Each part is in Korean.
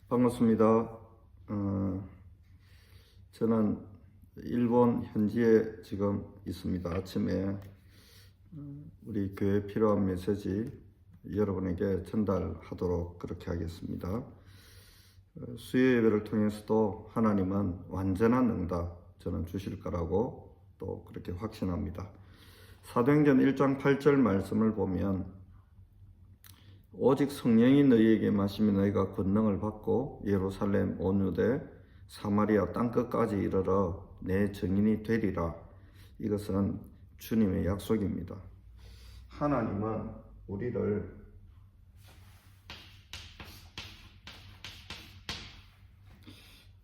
반갑습니다. 저는 일본 현지에 지금 있습니다. 아침에 우리 교회에 필요한 메시지 여러분에게 전달하도록 그렇게 하겠습니다. 수요 예배를 통해서도 하나님은 완전한 응답 저는 주실 거라고 또 그렇게 확신합니다. 사도행전 1장 8절 말씀을 보면 오직 성령이 너희에게 마시면 너희가 권능을 받고 예루살렘 온 유대 사마리아 땅끝까지 이르러 내 증인이 되리라. 이것은 주님의 약속입니다. 하나님은 우리를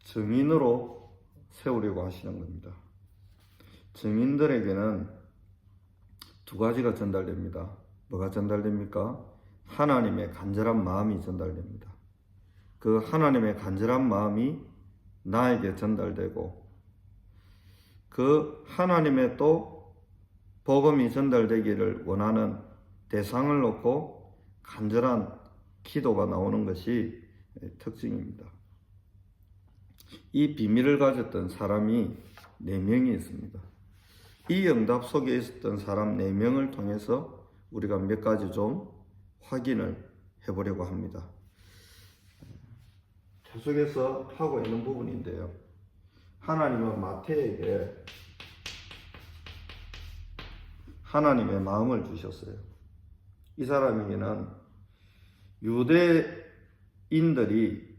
증인으로 세우려고 하시는 겁니다. 증인들에게는 두 가지가 전달됩니다. 뭐가 전달됩니까? 하나님의 간절한 마음이 전달됩니다. 그 하나님의 간절한 마음이 나에게 전달되고 그 하나님의 또 복음이 전달되기를 원하는 대상을 놓고 간절한 기도가 나오는 것이 특징입니다. 이 비밀을 가졌던 사람이 4명이 있습니다. 이 응답 속에 있었던 사람 4명을 통해서 우리가 몇 가지 좀 확인을 해보려고 합니다. 계속해서 하고 있는 부분인데요. 하나님은 마태에게 하나님의 마음을 주셨어요. 이 사람에게는 유대인들이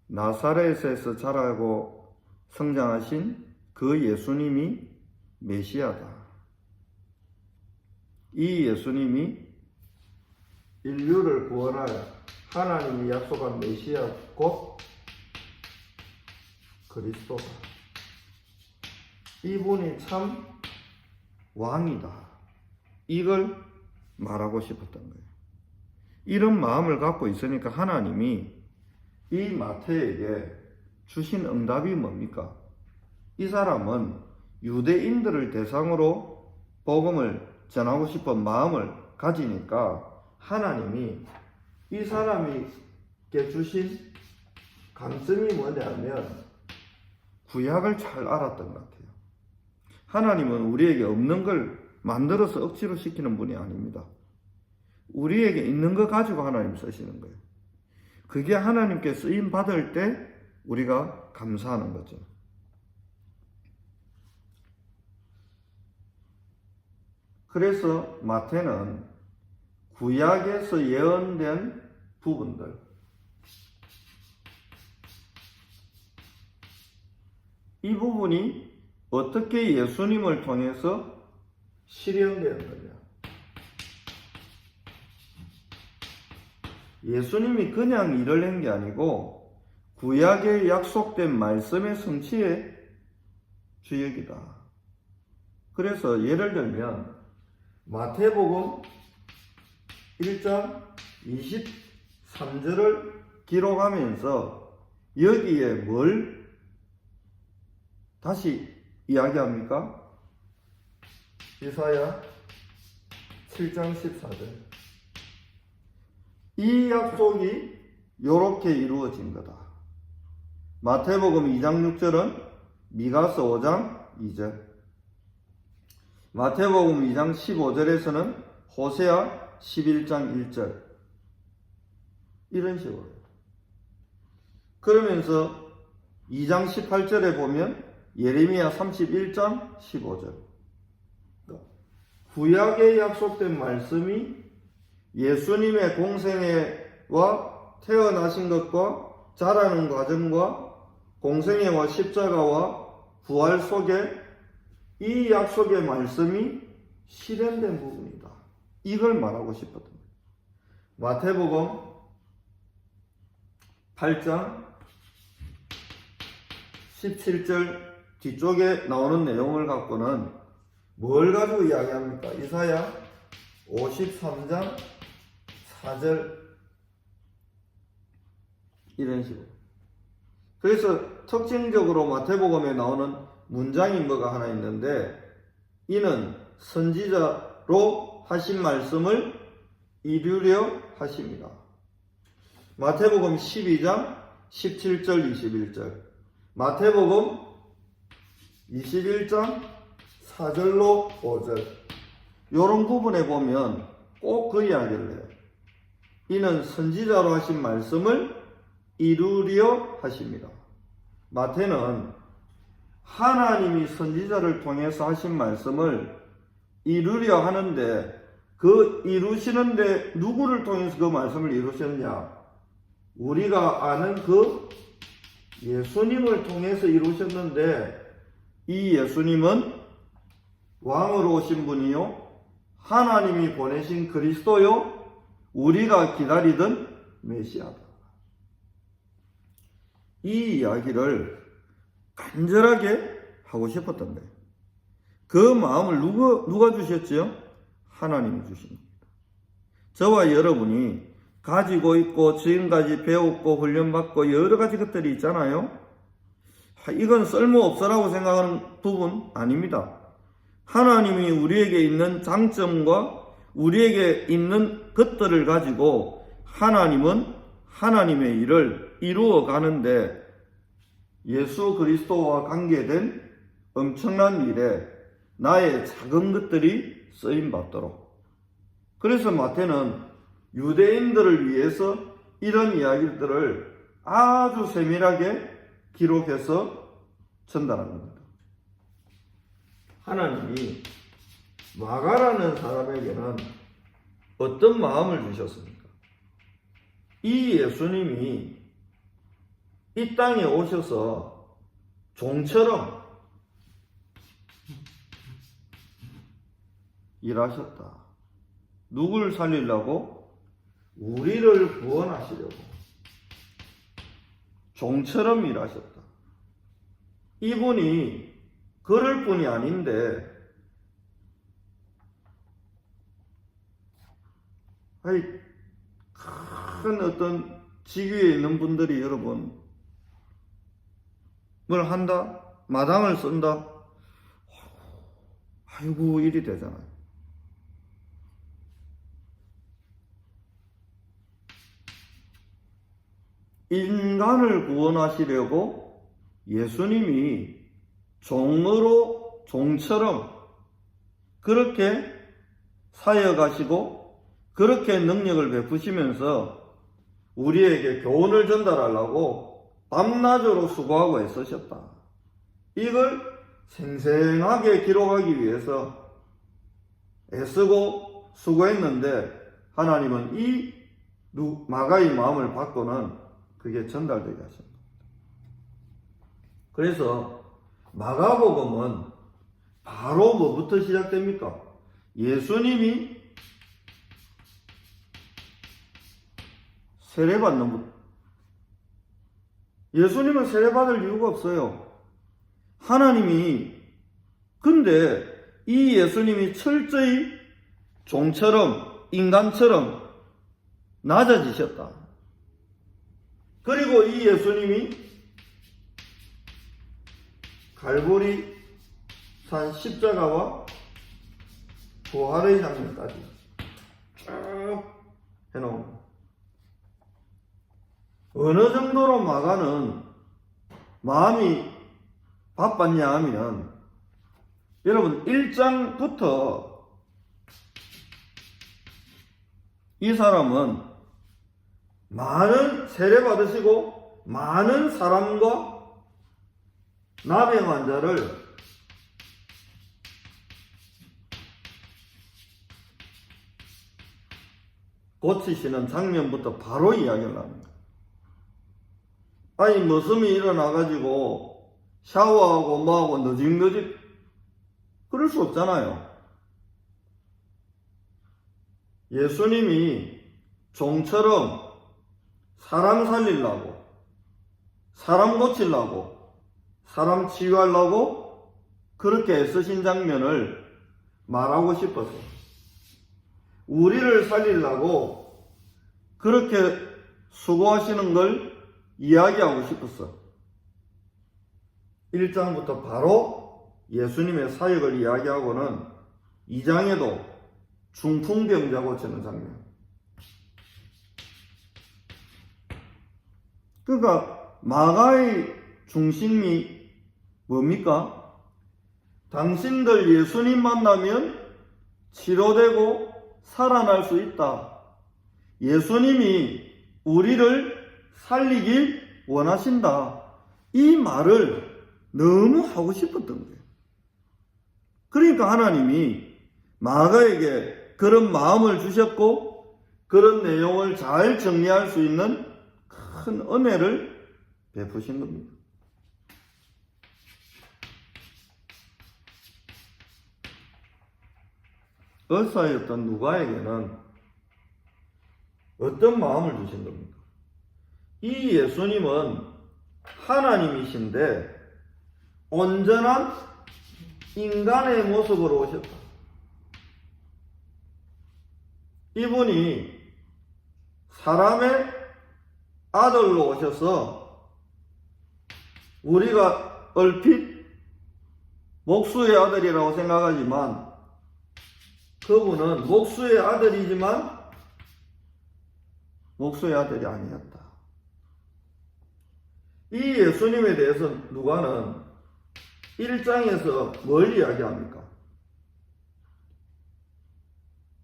나사렛에서 자라고 성장하신 그 예수님이 메시아다. 이 예수님이 인류를 구원할 하나님이 약속한 메시아 곧 그리스도다. 이분이 참 왕이다. 이걸 말하고 싶었던 거예요. 이런 마음을 갖고 있으니까 하나님이 이 마태에게 주신 응답이 뭡니까? 이 사람은 유대인들을 대상으로 복음을 전하고 싶은 마음을 가지니까 하나님이 이 사람에게 주신 강점이 뭐냐면 구약을 잘 알았던 것 같아요. 하나님은 우리에게 없는 걸 만들어서 억지로 시키는 분이 아닙니다. 우리에게 있는 거 가지고 하나님 쓰시는 거예요. 그게 하나님께 쓰임 받을 때 우리가 감사하는 거죠. 그래서 마태는 구약에서 예언된 부분들, 이 부분이 어떻게 예수님을 통해서 실현되었느냐. 예수님이 그냥 일을 한 게 아니고 구약에 약속된 말씀의 성취의 주역이다. 그래서 예를 들면 마태복음 1장 23절을 기록하면서 여기에 뭘 다시 이야기합니까? 이사야 7장 14절. 이 약속이 이렇게 이루어진 거다. 마태복음 2장 6절은 미가서 5장 2절. 마태복음 2장 15절에서는 호세아 11장 1절. 이런 식으로. 그러면서 2장 18절에 보면 예레미야 31장 15절. 구약에 약속된 말씀이 예수님의 공생애와 태어나신 것과 자라는 과정과 공생애와 십자가와 부활 속에 이 약속의 말씀이 실현된 부분이다. 이걸 말하고 싶었던 거예요. 마태복음 8장 17절 뒤쪽에 나오는 내용을 갖고는 뭘 가지고 이야기합니까? 이사야 53장 4절. 이런 식으로. 그래서 특징적으로 마태복음에 나오는 문장이 뭐가 하나 있는데, 이는 선지자로 하신 말씀을 이루려 하십니다. 마태복음 12장 17절 21절, 마태복음 21장 4절로 5절 이런 부분에 보면 꼭 그 이야기를 해요. 이는 선지자로 하신 말씀을 이루려 하십니다. 마태는 하나님이 선지자를 통해서 하신 말씀을 이루려 하는데 그 이루시는데 누구를 통해서 그 말씀을 이루셨냐? 우리가 아는 그 예수님을 통해서 이루셨는데 이 예수님은 왕으로 오신 분이요, 하나님이 보내신 그리스도요, 우리가 기다리던 메시아다. 이 이야기를 간절하게 하고 싶었던 거예요. 그 마음을 누가 주셨지요? 하나님이 주신 겁니다. 저와 여러분이 가지고 있고 지금까지 배웠고 훈련받고 여러 가지 것들이 있잖아요. 이건 쓸모없어라고 생각하는 부분 아닙니다. 하나님이 우리에게 있는 장점과 우리에게 있는 것들을 가지고 하나님은 하나님의 일을 이루어 가는데 예수 그리스도와 관계된 엄청난 일에 나의 작은 것들이 쓰임받도록. 그래서 마태는 유대인들을 위해서 이런 이야기들을 아주 세밀하게 기록해서 전달한 겁니다. 하나님이 마가라는 사람에게는 어떤 마음을 주셨습니까? 이 예수님이 이 땅에 오셔서 종처럼 일하셨다. 누굴 살리려고? 우리를 구원하시려고 종처럼 일하셨다. 이분이 그럴 뿐이 아닌데, 큰 어떤 직위에 있는 분들이 여러분 뭘 한다? 마당을 쓴다? 아이고 일이 되잖아요. 인간을 구원하시려고 예수님이 종으로 종처럼 그렇게 사역하시고 그렇게 능력을 베푸시면서 우리에게 교훈을 전달하려고 밤낮으로 수고하고 애쓰셨다. 이걸 생생하게 기록하기 위해서 애쓰고 수고했는데 하나님은 이 마가의 마음을 받고는 그게 전달되게 하십니다. 그래서 마가복음은 바로 뭐부터 시작됩니까? 예수님이 세례받는 분. 예수님은 세례받을 이유가 없어요. 하나님이, 근데 이 예수님이 철저히 종처럼 인간처럼 낮아지셨다. 그리고 이 예수님이 갈보리 산 십자가와 부활의 장면까지 쭉 해놓은 거예요. 어느 정도로 마가는 마음이 바빴냐 하면, 여러분 1장부터 이 사람은 많은 세례 받으시고 많은 사람과 나병 환자를 고치시는 장면부터 바로 이야기를 합니다. 아니 머슴이 일어나가지고 샤워하고 뭐하고 너직너직 그럴 수 없잖아요. 예수님이 종처럼 사람 살리려고, 사람 고치려고, 사람 치유하려고 그렇게 애쓰신 장면을 말하고 싶어서, 우리를 살리려고 그렇게 수고하시는 걸 이야기하고 싶었어. 1장부터 바로 예수님의 사역을 이야기하고는 2장에도 중풍병자 고치는 장면. 그러니까 마가의 중심이 뭡니까? 당신들 예수님 만나면 치료되고 살아날 수 있다. 예수님이 우리를 살리길 원하신다. 이 말을 너무 하고 싶었던 거예요. 그러니까 하나님이 마가에게 그런 마음을 주셨고 그런 내용을 잘 정리할 수 있는 큰 은혜를 베푸신 겁니다. 의사였던 누가에게는 어떤 마음을 주신 겁니까? 이 예수님은 하나님이신데 온전한 인간의 모습으로 오셨다. 이분이 사람의 아들로 오셔서 우리가 얼핏 목수의 아들이라고 생각하지만 그분은 목수의 아들이지만 목수의 아들이 아니었다. 이 예수님에 대해서 누가는 1장에서 뭘 이야기합니까?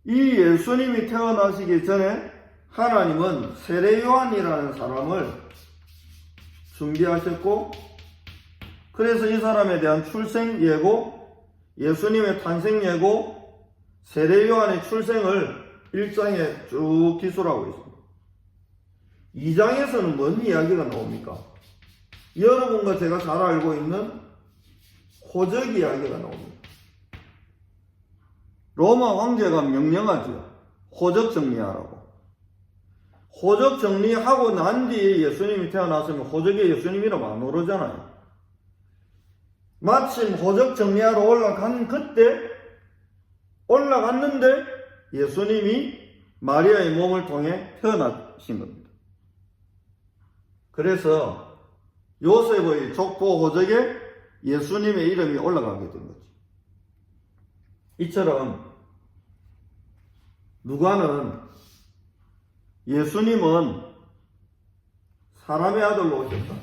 이 예수님이 태어나시기 전에 하나님은 세례 요한이라는 사람을 준비하셨고 그래서 이 사람에 대한 출생 예고, 예수님의 탄생 예고, 세례 요한의 출생을 1장에 쭉 기술하고 있습니다. 2장에서는 뭔 이야기가 나옵니까? 여러분과 제가 잘 알고 있는 호적 이야기가 나옵니다. 로마 황제가 명령하죠. 호적 정리하라고. 호적 정리하고 난 뒤에 예수님이 태어났으면 호적에 예수님이라고 안 오르잖아요. 마침 호적 정리하러 올라갔는데 예수님이 마리아의 몸을 통해 태어나신 겁니다. 그래서 요셉의 족보 호적에 예수님의 이름이 올라가게 된 거죠. 이처럼 누가는 예수님은 사람의 아들로 오셨다.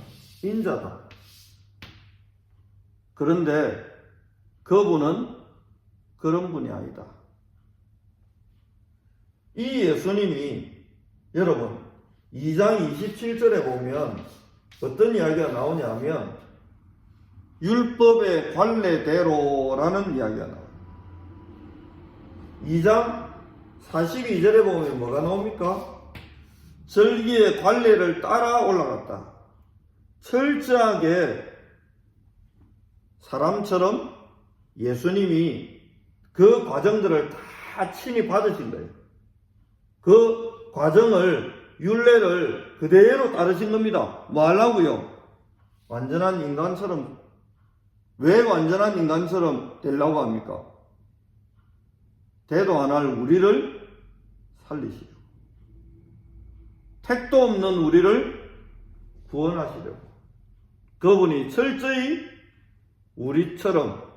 인자다. 그런데 그분은 그런 분이 아니다. 이 예수님이 여러분 2장 27절에 보면 어떤 이야기가 나오냐 하면 율법의 관례대로라는 이야기가 나와요. 2장 42절에 보면 뭐가 나옵니까? 절기의 관례를 따라 올라갔다. 철저하게 사람처럼 예수님이 그 과정들을 다 친히 받으신 거예요. 그 과정을, 율례를 그대로 따르신 겁니다. 뭐 하려고요? 완전한 인간처럼. 왜 완전한 인간처럼 되려고 합니까? 대도 안 할 우리를 살리시려고. 택도 없는 우리를 구원하시려고. 그분이 철저히 우리처럼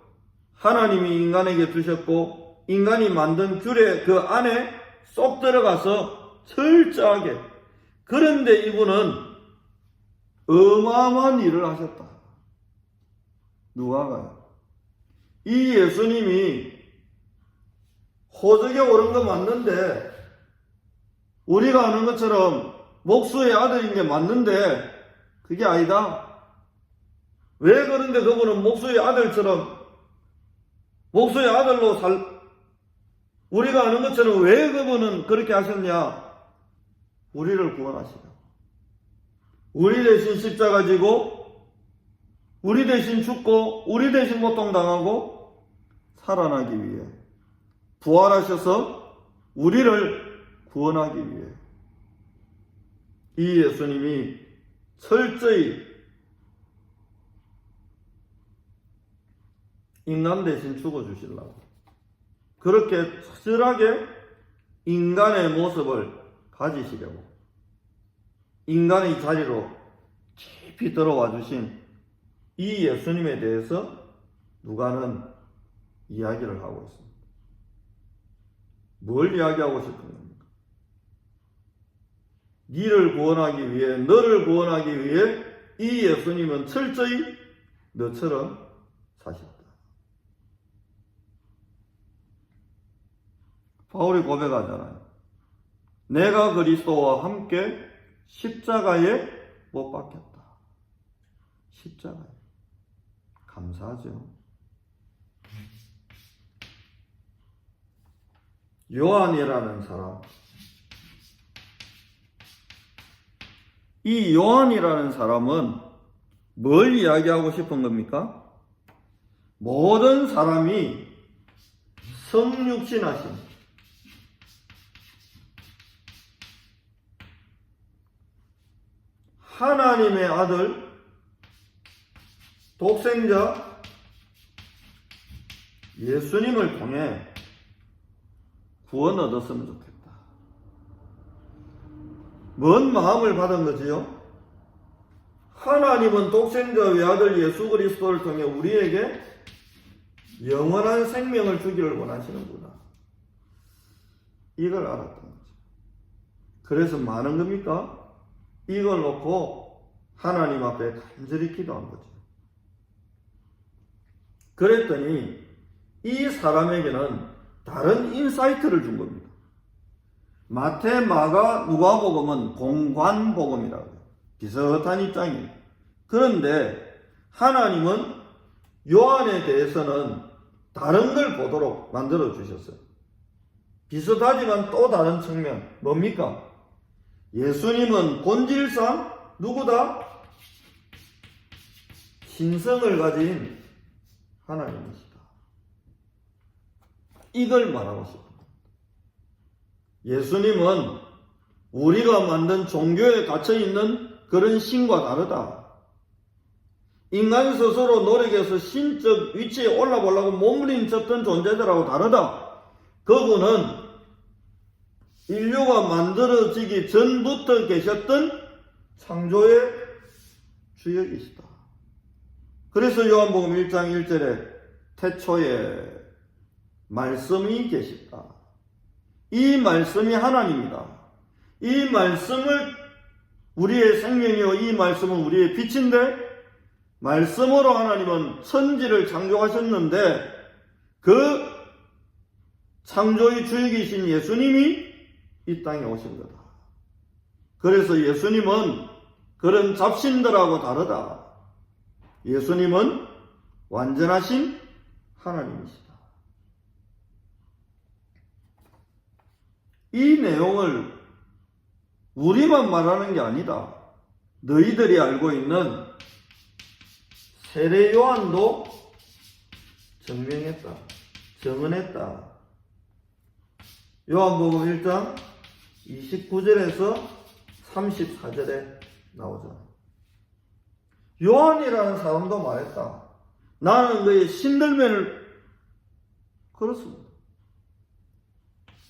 하나님이 인간에게 주셨고 인간이 만든 규례 그 안에 쏙 들어가서 철저하게. 그런데 이분은 어마어마한 일을 하셨다. 누가가요? 이 예수님이 호적에 오른 거 맞는데 우리가 아는 것처럼 목수의 아들인 게 맞는데 그게 아니다. 왜 그런데 그분은 목수의 아들처럼 목수의 아들로 우리가 아는 것처럼 왜 그분은 그렇게 하셨냐? 우리를 구원하시려고. 우리 대신 십자가 지고 우리 대신 죽고 우리 대신 고통당하고 살아나기 위해 부활하셔서 우리를 구원하기 위해 이 예수님이 철저히 인간 대신 죽어주시려고 그렇게 처절하게 인간의 모습을 가지시려고 인간의 자리로 깊이 들어와 주신 이 예수님에 대해서 누가는 이야기를 하고 있습니다. 뭘 이야기하고 싶은 겁니까? 너를 구원하기 위해 이 예수님은 철저히 너처럼 사셨다. 바울이 고백하잖아요. 내가 그리스도와 함께 십자가에 못 박혔다. 십자가에. 감사하죠. 요한이라는 사람. 이 요한이라는 사람은 뭘 이야기하고 싶은 겁니까? 모든 사람이 성육신하신 하나님의 아들 독생자 예수님을 통해 구원 얻었으면 좋겠다. 뭔 마음을 받은 거지요? 하나님은 독생자 외아들 예수 그리스도를 통해 우리에게 영원한 생명을 주기를 원하시는구나. 이걸 알았던 거죠. 그래서 많은 겁니까? 이걸 놓고 하나님 앞에 간절히 기도한 거죠. 그랬더니 이 사람에게는 다른 인사이트를 준 겁니다. 마태, 마가, 누가복음은 공관복음이라고 해요. 비슷한 입장이에요. 그런데 하나님은 요한에 대해서는 다른 걸 보도록 만들어 주셨어요. 비슷하지만 또 다른 측면 뭡니까? 예수님은 본질상 누구다? 신성을 가진 하나님이시다. 이걸 말하고 싶어요. 예수님은 우리가 만든 종교에 갇혀있는 그런 신과 다르다. 인간 스스로 노력해서 신적 위치에 올라보려고 몸부림쳤던 존재들하고 다르다. 그분은 인류가 만들어지기 전부터 계셨던 창조의 주역이시다. 그래서 요한복음 1장 1절에 태초에 말씀이 계시다. 이 말씀이 하나님이다. 이 말씀을 우리의 생명이요 이 말씀은 우리의 빛인데 말씀으로 하나님은 천지를 창조하셨는데 그 창조의 주역이신 예수님이 이 땅에 오신 거다. 그래서 예수님은 그런 잡신들하고 다르다. 예수님은 완전하신 하나님이시다. 이 내용을 우리만 말하는 게 아니다. 너희들이 알고 있는 세례 요한도 증명했다. 증언했다. 요한복음 1장 29절에서 34절에 나오잖아. 요한이라는 사람도 말했다. 나는 그의 신들매를 그렇습니다.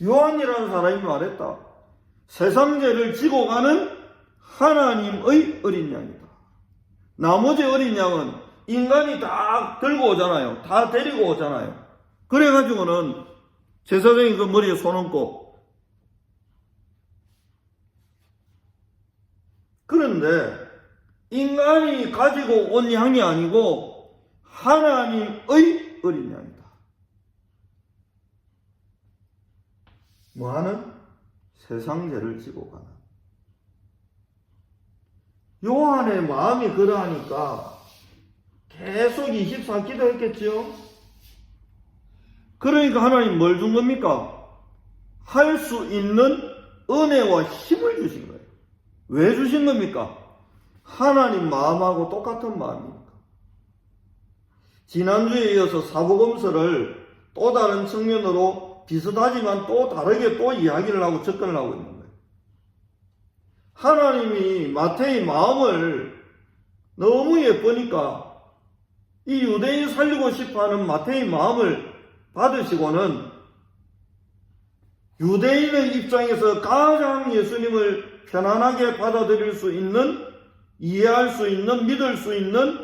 요한이라는 사람이 말했다. 세상 죄를 지고 가는 하나님의 어린 양이다. 나머지 어린 양은 인간이 다 들고 오잖아요. 다 데리고 오잖아요. 그래가지고는 제사장이 그 머리에 손 얹고. 그런데 인간이 가지고 온 양이 아니고 하나님의 어린 양이다. 뭐하는? 세상 죄를 지고 가는. 요한의 마음이 그러하니까 계속 24기도 했겠죠. 그러니까 하나님 뭘 준 겁니까? 할 수 있는 은혜와 힘을 주신 거예요. 왜 주신 겁니까? 하나님 마음하고 똑같은 마음이니까. 지난주에 이어서 사복음서를 또 다른 측면으로 비슷하지만 또 다르게 또 이야기를 하고 접근을 하고 있는 거예요. 하나님이 마태의 마음을 너무 예쁘니까 이 유대인 살리고 싶어하는 마태의 마음을 받으시고는 유대인의 입장에서 가장 예수님을 편안하게 받아들일 수 있는, 이해할 수 있는, 믿을 수 있는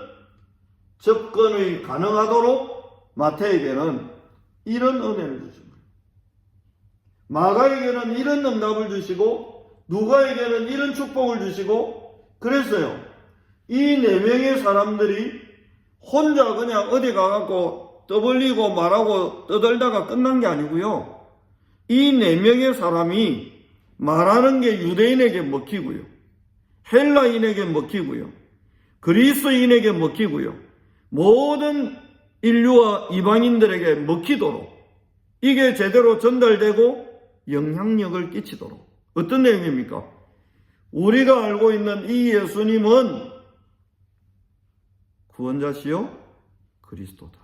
접근이 가능하도록 마태에게는 이런 은혜를 주신 거예요. 마가에게는 이런 응답을 주시고 누가에게는 이런 축복을 주시고 그랬어요. 이 4명의 사람들이 혼자 그냥 어디 가갖고 떠벌리고 말하고 떠들다가 끝난 게 아니고요. 이 4명의 사람이 말하는 게 유대인에게 먹히고요. 헬라인에게 먹히고요. 그리스인에게 먹히고요. 모든 인류와 이방인들에게 먹히도록 이게 제대로 전달되고 영향력을 끼치도록. 어떤 내용입니까? 우리가 알고 있는 이 예수님은 구원자시요 그리스도다.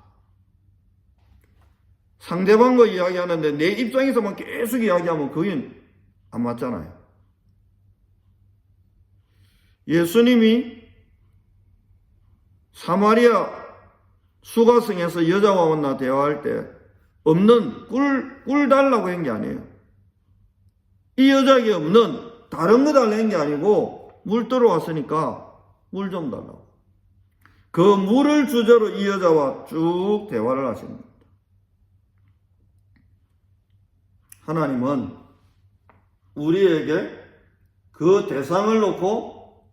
상대방과 이야기하는데 내 입장에서만 계속 이야기하면 그게 안 맞잖아요. 예수님이 사마리아 수가성에서 여자와 만나 대화할 때 없는 꿀 달라고 한 게 아니에요. 이 여자에게 없는 다른 거 달라는 게 아니고 물 들어왔으니까 물 좀 달라고. 그 물을 주제로 이 여자와 쭉 대화를 하십니다. 하나님은 우리에게 그 대상을 놓고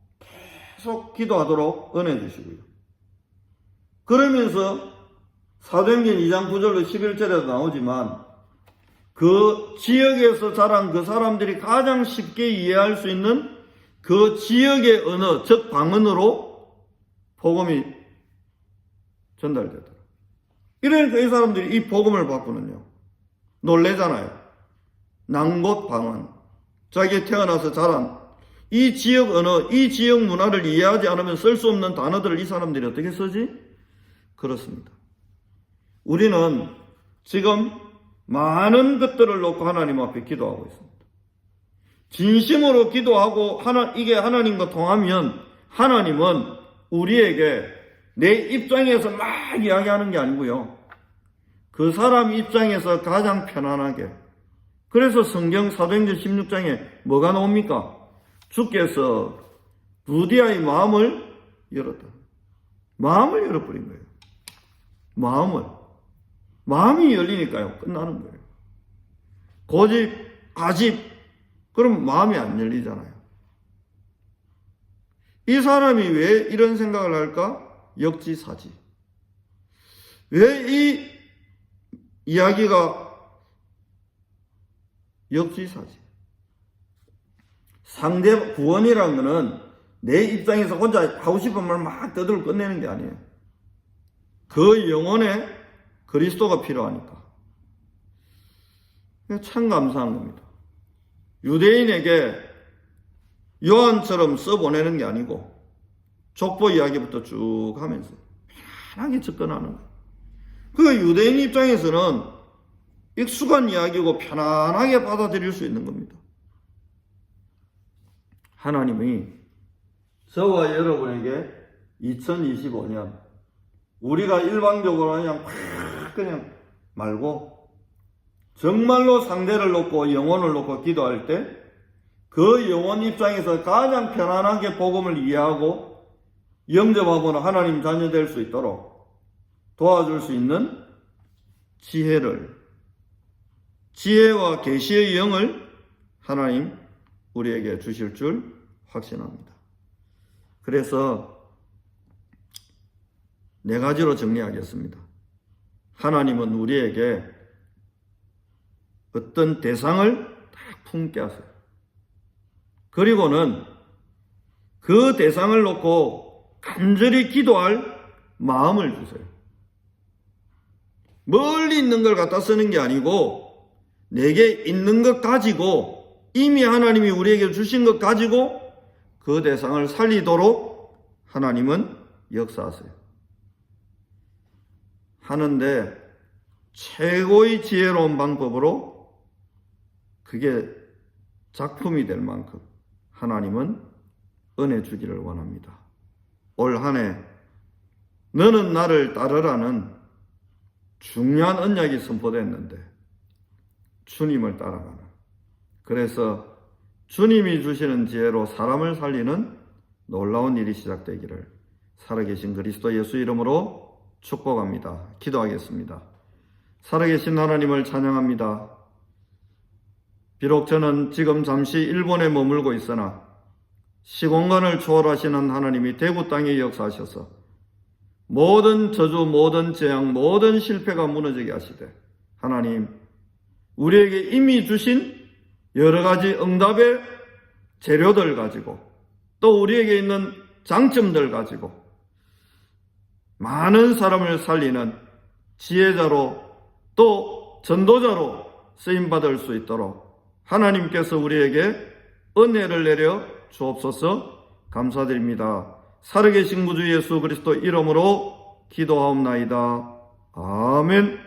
계속 기도하도록 은혜 주시고요. 그러면서 사도행전 2장 9절로 11절에도 나오지만 그 지역에서 자란 그 사람들이 가장 쉽게 이해할 수 있는 그 지역의 언어, 즉 방언으로 복음이 전달되더라. 이러니까 이 사람들이 이 복음을 받고는요 놀래잖아요. 난곳 방언, 자기 태어나서 자란 이 지역 언어, 이 지역 문화를 이해하지 않으면 쓸 수 없는 단어들을 이 사람들이 어떻게 쓰지? 그렇습니다. 우리는 지금 많은 것들을 놓고 하나님 앞에 기도하고 있습니다. 진심으로 기도하고 이게 하나님과 통하면 하나님은 우리에게 내 입장에서 막 이야기하는 게 아니고요. 그 사람 입장에서 가장 편안하게. 그래서 성경 사도행전 16장에 뭐가 나옵니까? 주께서 루디아의 마음을 열었다. 마음을 열어버린 거예요. 마음이 열리니까요. 끝나는 거예요. 고집, 가집, 그럼 마음이 안 열리잖아요. 이 사람이 왜 이런 생각을 할까? 역지사지. 왜 이 이야기가 역지사지? 상대 구원이라는 거는 내 입장에서 혼자 하고 싶은 말 막 떠들고 끝내는 게 아니에요. 그 영혼에 그리스도가 필요하니까. 참 감사한 겁니다. 유대인에게 요한처럼 써보내는 게 아니고 족보 이야기부터 쭉 하면서 편하게 접근하는 거예요. 그 유대인 입장에서는 익숙한 이야기고 편안하게 받아들일 수 있는 겁니다. 하나님이 저와 여러분에게 2025년 우리가 일방적으로 그냥 말고 정말로 상대를 놓고 영혼을 놓고 기도할 때 그 영혼 입장에서 가장 편안하게 복음을 이해하고 영접하고는 하나님 자녀 될 수 있도록 도와줄 수 있는 지혜와 계시의 영을 하나님 우리에게 주실 줄 확신합니다. 그래서 4가지로 정리하겠습니다. 하나님은 우리에게 어떤 대상을 딱 품게 하세요. 그리고는 그 대상을 놓고 간절히 기도할 마음을 주세요. 멀리 있는 걸 갖다 쓰는 게 아니고 내게 있는 것 가지고 이미 하나님이 우리에게 주신 것 가지고 그 대상을 살리도록 하나님은 역사하세요. 하는데 최고의 지혜로운 방법으로 그게 작품이 될 만큼 하나님은 은혜 주기를 원합니다. 올 한 해 너는 나를 따르라는 중요한 언약이 선포됐는데 주님을 따라가는, 그래서 주님이 주시는 지혜로 사람을 살리는 놀라운 일이 시작되기를 살아계신 그리스도 예수 이름으로 축복합니다. 기도하겠습니다. 살아계신 하나님을 찬양합니다. 비록 저는 지금 잠시 일본에 머물고 있으나 시공간을 초월하시는 하나님이 대구 땅에 역사하셔서 모든 저주, 모든 재앙, 모든 실패가 무너지게 하시되, 하나님, 우리에게 이미 주신 여러 가지 응답의 재료들 가지고 또 우리에게 있는 장점들 가지고 많은 사람을 살리는 지혜자로 또 전도자로 쓰임받을 수 있도록 하나님께서 우리에게 은혜를 내려 주옵소서. 감사드립니다. 살아계신 구주 예수 그리스도 이름으로 기도하옵나이다. 아멘.